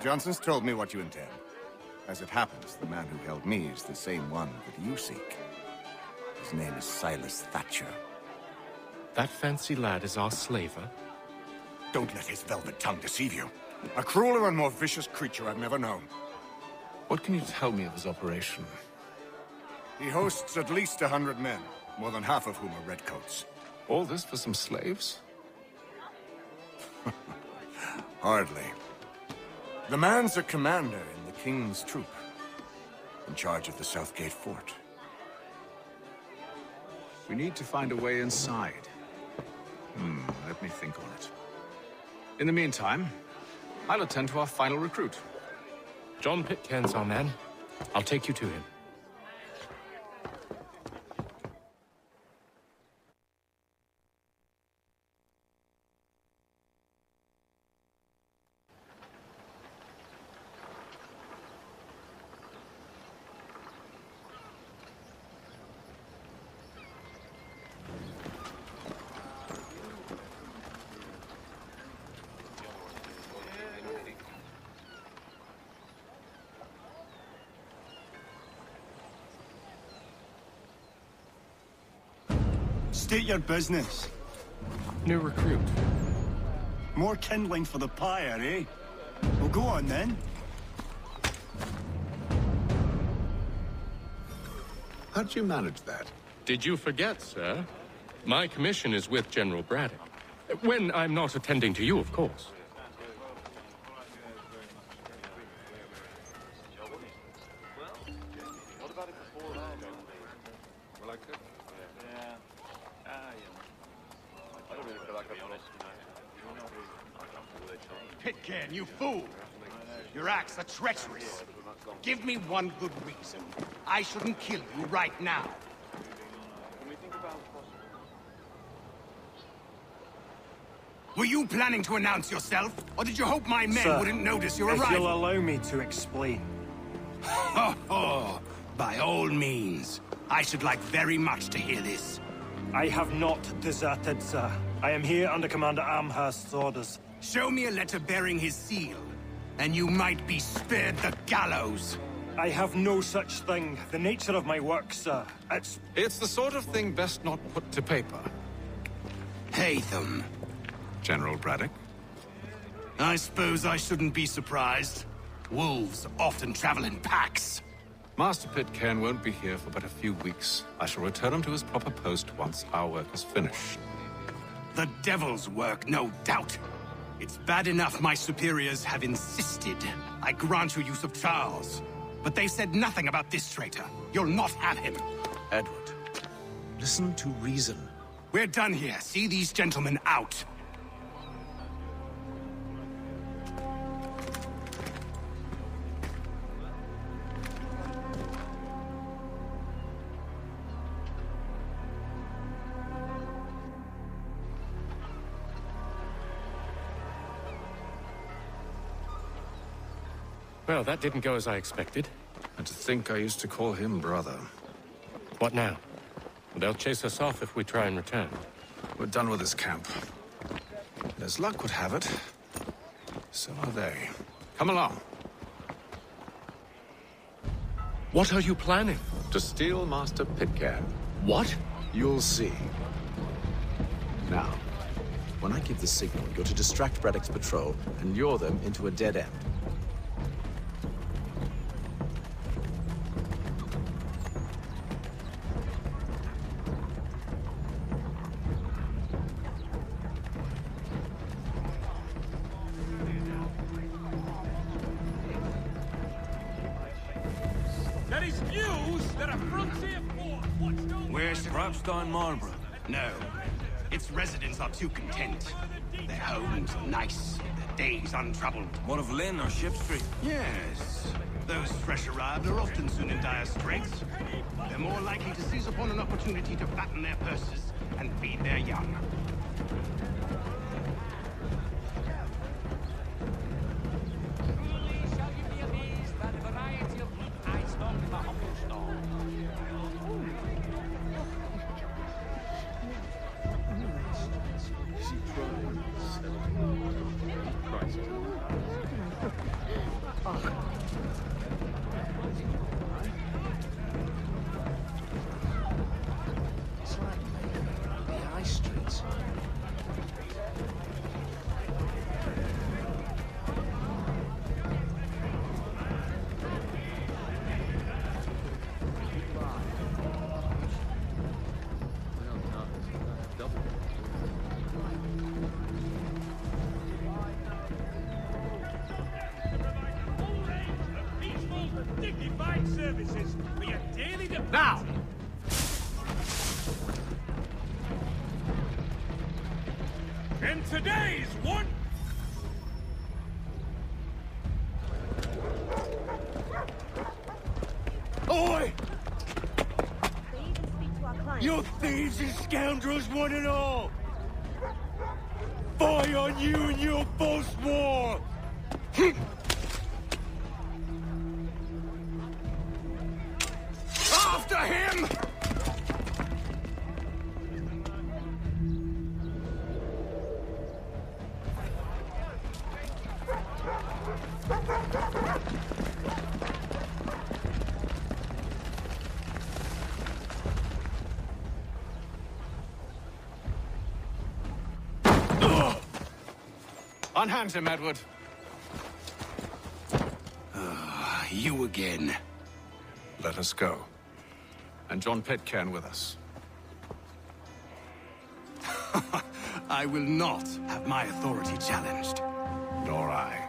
Johnson's told me what you intend. As it happens, the man who held me is the same one that you seek. His name is Silas Thatcher. That fancy lad is our slaver? Don't let his velvet tongue deceive you. A crueler and more vicious creature I've never known. What can you tell me of his operation? He hosts at least 100 men, more than half of whom are redcoats. All this for some slaves? Hardly. The man's a commander in the King's troop, in charge of the Southgate Fort. We need to find a way inside. Let me think on it. In the meantime, I'll attend to our final recruit. John Pitcairn's our man. I'll take you to him. State your business. New recruit. More kindling for the pyre, eh? Well, go on then. How did you manage that? Did you forget, sir? My commission is with General Braddock. When I'm not attending to you, of course. Pitcairn, you fool! Your acts are treacherous. Give me one good reason. I shouldn't kill you right now. Were you planning to announce yourself? Or did you hope my men wouldn't notice your arrival? If you'll allow me to explain. Oh, by all means. I should like very much to hear this. I have not deserted, sir. I am here under Commander Amherst's orders. Show me a letter bearing his seal, and you might be spared the gallows. I have no such thing. The nature of my work, sir. It's the sort of thing best not put to paper. Haytham. General Braddock? I suppose I shouldn't be surprised. Wolves often travel in packs. Master Pitcairn won't be here for but a few weeks. I shall return him to his proper post once our work is finished. The devil's work, no doubt. It's bad enough my superiors have insisted I grant you use of Charles. But they said nothing about this traitor. You'll not have him. Edward, listen to reason. We're done here. See these gentlemen out. Well, that didn't go as I expected. And to think I used to call him brother. What now? They'll chase us off if we try and return. We're done with this camp. And as luck would have it, so are they. Come along. What are you planning? To steal Master Pitcairn. What? You'll see. Now, when I give the signal, you're to distract Braddock's patrol and lure them into a dead end. Where's Rapstein Marlborough? No. Its residents are too content. Their homes are nice, their days untroubled. What of Lynn or Ship Street? Yes. Those fresh arrived are often soon in dire straits. They're more likely to seize upon an opportunity to fatten their purses and feed their young. Dignified services for your daily Now! And today's one. Oi! They even speak to our clients. You thieves and scoundrels, one and all! Fie on you and your false war! After him! Unhand him, Edward. You again. Let us go. And John Pitcairn with us. I will not have my authority challenged. Nor I.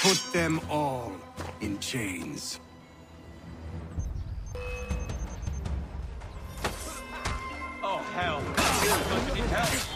Put them all in chains. Oh, hell. I need help.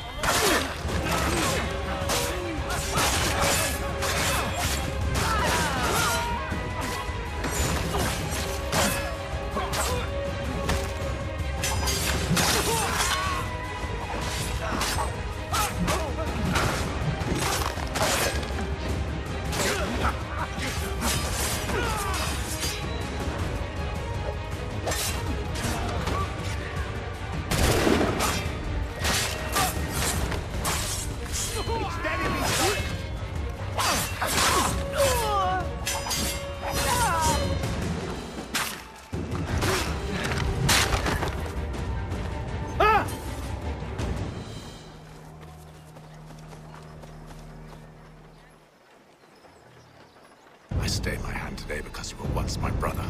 I stay my hand today because you were once my brother,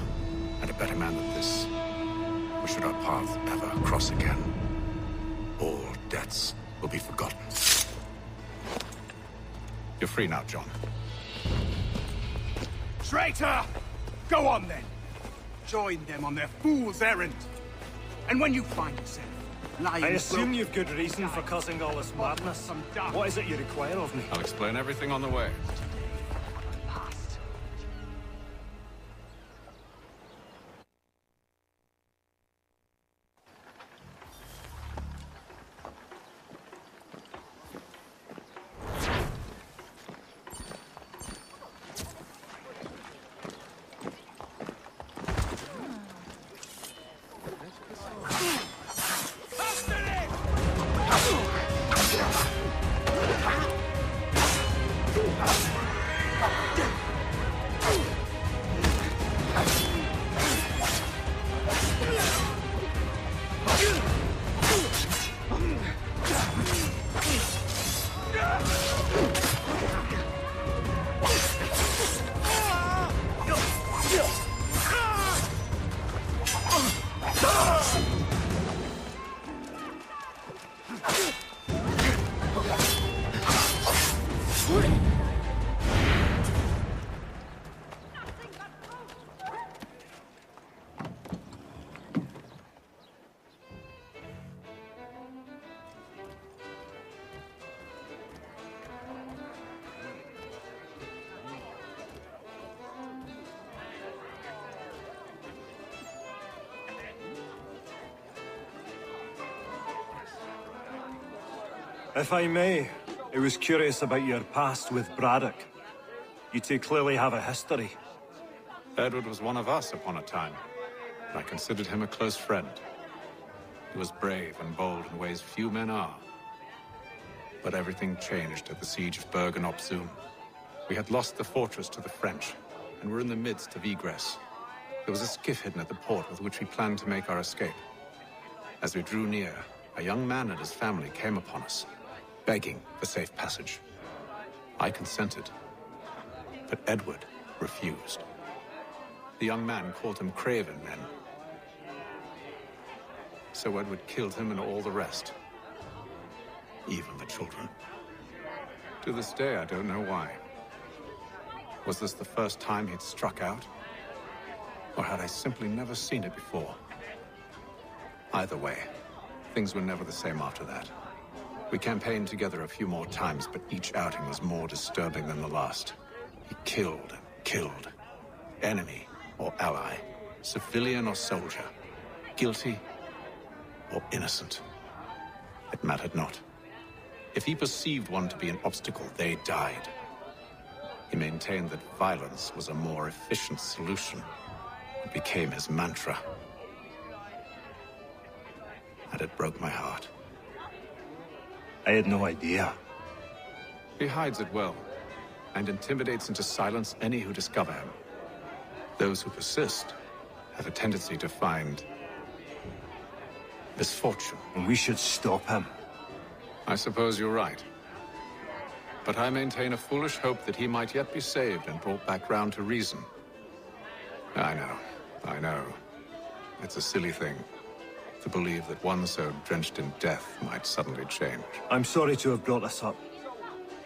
and a better man than this. Or should our paths ever cross again, all debts will be forgotten. You're free now, John. Traitor! Go on then. Join them on their fool's errand. And when you find yourself lying... I assume you've good reason for causing all this madness. What is it you require of me? I'll explain everything on the way. If I may, I was curious about your past with Braddock. You two clearly have a history. Edward was one of us upon a time, and I considered him a close friend. He was brave and bold in ways few men are. But everything changed at the siege of Bergen-op-Zoom. We had lost the fortress to the French, and were in the midst of egress. There was a skiff hidden at the port with which we planned to make our escape. As we drew near, a young man and his family came upon us, begging for safe passage. I consented, but Edward refused. The young man called him Craven then. So Edward killed him and all the rest, even the children. To this day, I don't know why. Was this the first time he'd struck out? Or had I simply never seen it before? Either way, things were never the same after that. We campaigned together a few more times, but each outing was more disturbing than the last. He killed and killed. Enemy or ally, civilian or soldier, guilty or innocent. It mattered not. If he perceived one to be an obstacle, they died. He maintained that violence was a more efficient solution. It became his mantra. And it broke my heart. I had no idea. He hides it well, and intimidates into silence any who discover him. Those who persist have a tendency to find misfortune. And we should stop him. I suppose you're right. But I maintain a foolish hope that he might yet be saved and brought back round to reason. I know. It's a silly thing to believe that one so drenched in death might suddenly change. I'm sorry to have brought this up.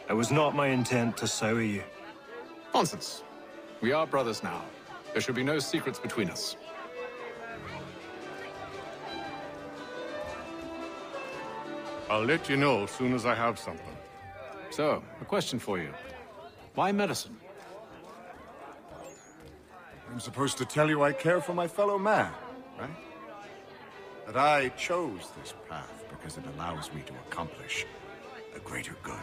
It was not my intent to sour you. Nonsense. We are brothers now. There should be no secrets between us. I'll let you know as soon as I have something. So, a question for you. Why medicine? I'm supposed to tell you I care for my fellow man, right? That I chose this path because it allows me to accomplish a greater good.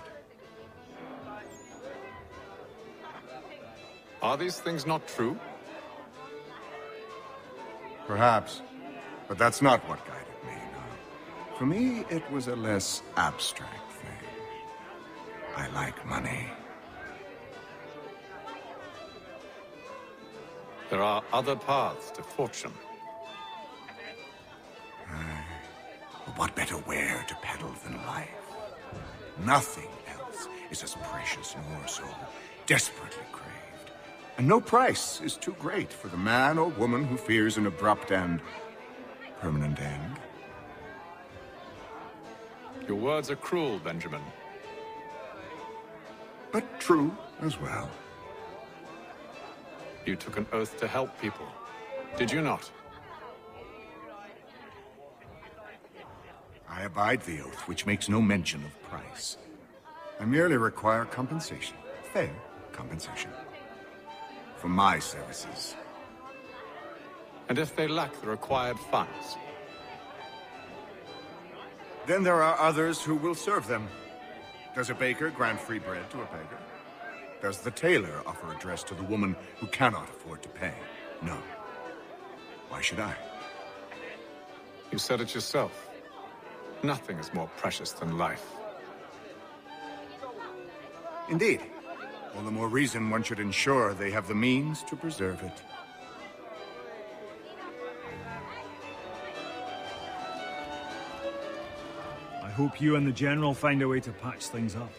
Are these things not true? Perhaps, but that's not what guided me, no. For me, it was a less abstract thing. I like money. There are other paths to fortune. What better ware to peddle than life? Nothing else is as precious nor so desperately craved. And no price is too great for the man or woman who fears an abrupt and permanent end. Your words are cruel, Benjamin. But true as well. You took an oath to help people, did you not? I abide the oath, which makes no mention of price. I merely require compensation. Fair compensation. For my services. And if they lack the required funds? Then there are others who will serve them. Does a baker grant free bread to a beggar? Does the tailor offer a dress to the woman who cannot afford to pay? No. Why should I? You said it yourself. Nothing is more precious than life. Indeed. All the more reason one should ensure they have the means to preserve it. I hope you and the General find a way to patch things up.